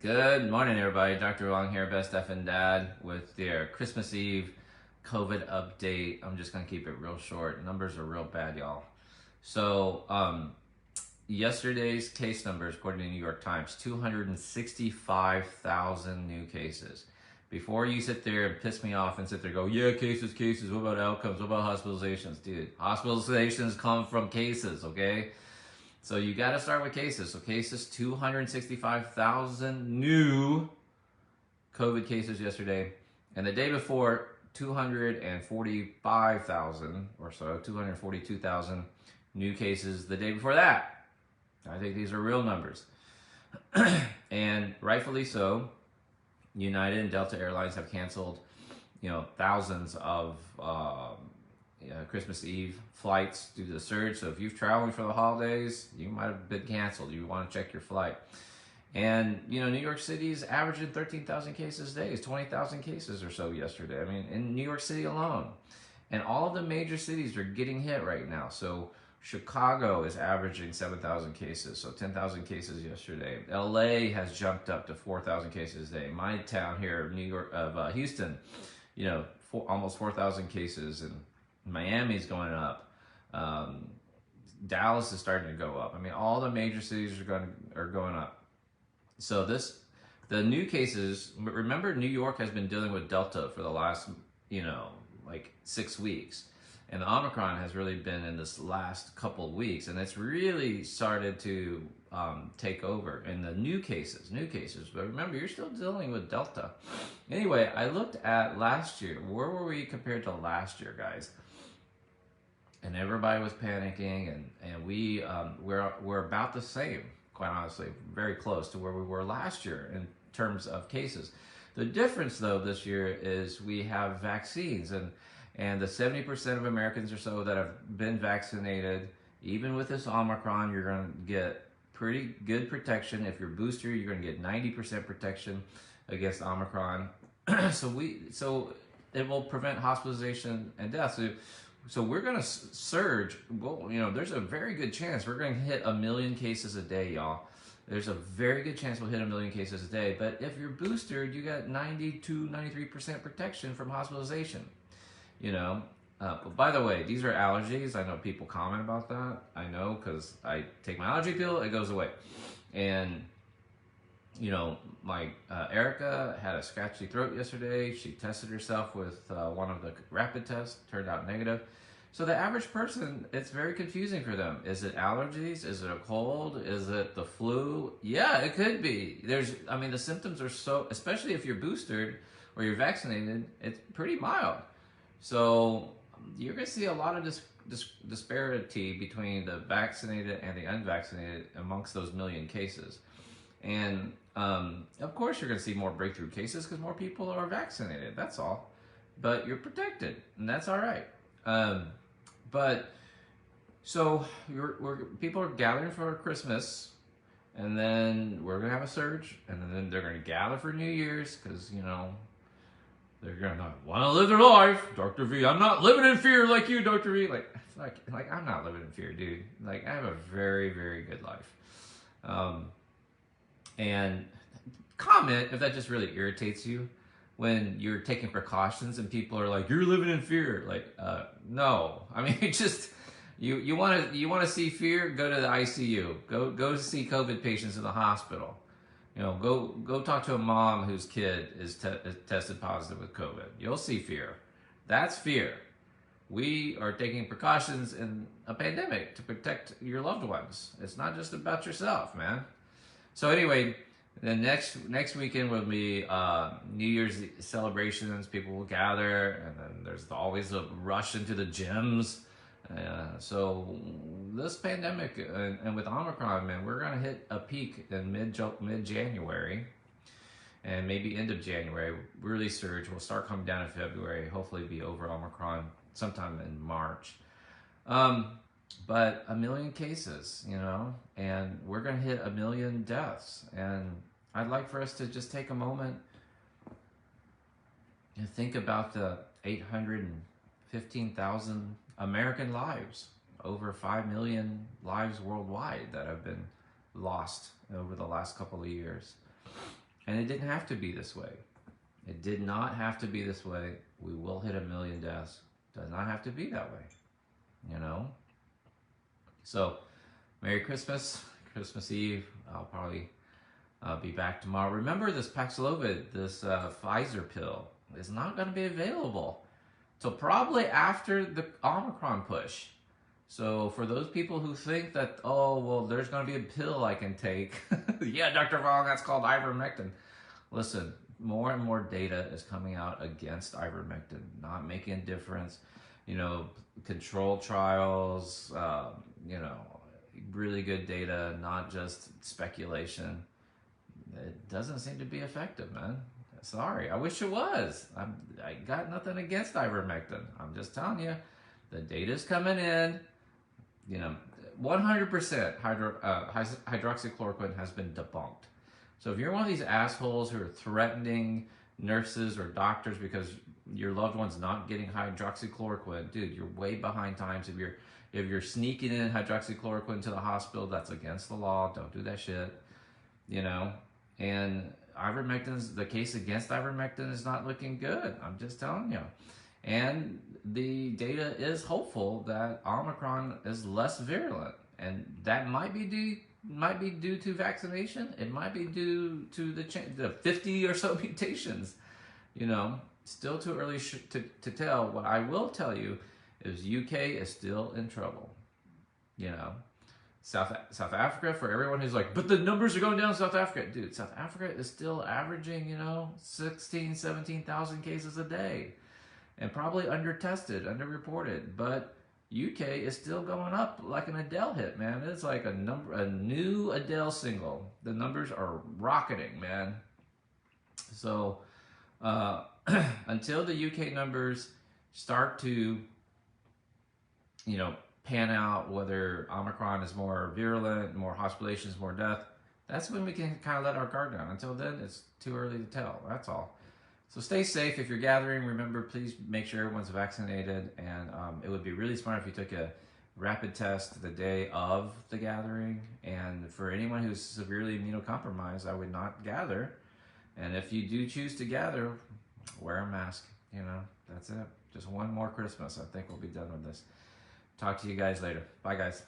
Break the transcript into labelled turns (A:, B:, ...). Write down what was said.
A: Good morning, everybody. Dr. Vuong here, Best Effin' Dad, with their Christmas Eve COVID update. I'm just gonna keep it real short. Numbers are real bad, y'all. So, yesterday's case numbers, according to the New York Times, 265,000 new cases. Before you sit there and piss me off and sit there and go, yeah, cases, what about outcomes, what about hospitalizations? Dude, hospitalizations come from cases, okay? So you got to start with cases. So cases, 265,000 new COVID cases yesterday. And the day before, 245,000 or so, 242,000 new cases the day before that. I think these are real numbers. And rightfully so, United and Delta Airlines have canceled, thousands of Christmas Eve flights due to the surge. So if you've traveling for the holidays, you might have been canceled. You want to check your flight. And, New York City is averaging 13,000 cases a day. It's 20,000 cases or so yesterday. I mean, in New York City alone. And all of the major cities are getting hit right now. So Chicago is averaging 7,000 cases, so 10,000 cases yesterday. LA has jumped up to 4,000 cases a day. My town here, Houston, almost 4,000 cases, and Miami's going up. Dallas is starting to go up. I mean, all the major cities are going up. So the new cases. Remember, New York has been dealing with Delta for the last 6 weeks. And the Omicron has really been in this last couple of weeks, and it's really started to take over. And the new cases, but remember, you're still dealing with Delta. Anyway, I looked at last year. Where were we compared to last year, guys? And everybody was panicking, and we're about the same, quite honestly, very close to where we were last year in terms of cases. The difference, though, this year is we have vaccines, and the 70% of Americans or so that have been vaccinated, even with this Omicron, you're going to get pretty good protection. If you're booster, you're going to get 90% protection against Omicron. So it will prevent hospitalization and death. So we're going to surge. Well, there's a very good chance we're going to hit 1 million cases a day, y'all. There's a very good chance we'll hit 1 million cases a day. But if you're boosted, you got 93% protection from hospitalization. But by the way, these are allergies. I know people comment about that. I know, because I take my allergy pill, it goes away. And, my Erica had a scratchy throat yesterday. She tested herself with one of the rapid tests, turned out negative. So the average person, it's very confusing for them. Is it allergies? Is it a cold? Is it the flu? Yeah, it could be. The symptoms are so, especially if you're boosted or you're vaccinated, it's pretty mild. So you're going to see a lot of disparity between the vaccinated and the unvaccinated amongst those 1 million cases. And of course, you're going to see more breakthrough cases because more people are vaccinated. That's all. But you're protected, and that's all right. So people are gathering for Christmas, and then we're going to have a surge, and then they're going to gather for New Year's because, they're gonna want to live their life, Dr. V. I'm not living in fear like you, Dr. V. Like I'm not living in fear, dude. I have a very, very good life. And comment if that just really irritates you when you're taking precautions and people are like, you're living in fear. No. I mean, just you want to see fear? Go to the ICU. Go see COVID patients in the hospital. Go talk to a mom whose kid is tested positive with COVID. You'll see fear. That's fear. We are taking precautions in a pandemic to protect your loved ones. It's not just about yourself, man. So anyway, the next weekend will be New Year's celebrations. People will gather, and then there's always a rush into the gyms. So this pandemic and with Omicron, man, we're gonna hit a peak in mid-January and maybe end of January. Really surge. We'll start coming down in February. Hopefully, be over Omicron sometime in March. But 1 million cases, and we're gonna hit 1 million deaths. And I'd like for us to just take a moment and think about the 815,000 American lives, over 5 million lives worldwide that have been lost over the last couple of years. And it didn't have to be this way. It did not have to be this way. We will hit 1 million deaths. Does not have to be that way, you know? So, Merry Christmas, Christmas Eve. I'll probably be back tomorrow. Remember this Paxlovid, this Pfizer pill, is not going to be available till probably after the Omicron push. So for those people who think that, oh, well, there's going to be a pill I can take. Yeah, Dr. Vuong, that's called ivermectin. Listen, more and more data is coming out against ivermectin, not making a difference. You know, controlled trials, you know, really good data, not just speculation. It doesn't seem to be effective, man. Sorry, I wish it was. I got nothing against ivermectin. I'm just telling you, the data's coming in. You know, 100% hydroxychloroquine has been debunked. So if you're one of these assholes who are threatening nurses or doctors because your loved one's not getting hydroxychloroquine, dude, you're way behind times. If you're sneaking in hydroxychloroquine to the hospital, that's against the law. Don't do that shit. You know, and the case against ivermectin is not looking good. I'm just telling you. And the data is hopeful that Omicron is less virulent, and that might be due to vaccination. It might be due to the 50 or so mutations. You know, still too early to tell. What I will tell you is UK is still in trouble. You know, South Africa, for everyone who's like, but the numbers are going down in South Africa. Dude, South Africa is still averaging, you know, 16,000, 17,000 cases a day. And probably under-tested, under-reported. But UK is still going up like an Adele hit, man. It's like a new Adele single. The numbers are rocketing, man. So until the UK numbers start to, you know, pan out, whether Omicron is more virulent, more hospitalizations, more death, that's when we can kind of let our guard down. Until then, it's too early to tell. That's all. So stay safe. If you're gathering, remember, please make sure everyone's vaccinated. And it would be really smart if you took a rapid test the day of the gathering. And for anyone who's severely immunocompromised, I would not gather. And if you do choose to gather, wear a mask. You know, that's it. Just one more Christmas. I think we'll be done with this. Talk to you guys later. Bye, guys.